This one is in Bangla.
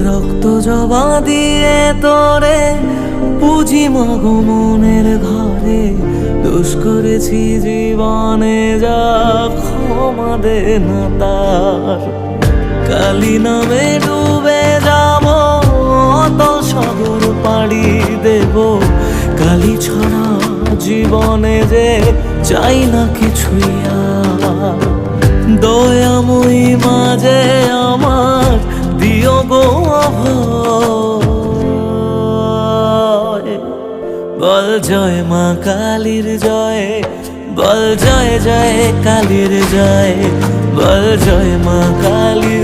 রক্ত জবা দিয়ে তোরে পুজি মাগো মনের ঘরে, দোষ করেছি জীবনে যা ক্ষমা দে না তার। কালী নামে ডুবে যাব অতল সাগর পাড়ি দেব, কালী ছাড়া জীবনে যে চাই না কিছুই আর। দয়াময়ী মাঝে আমার দিও গো অভয়, বল জয় মা কালীর জয়, বল জয় জয় কালীর জয়, বল জয় মা কালীর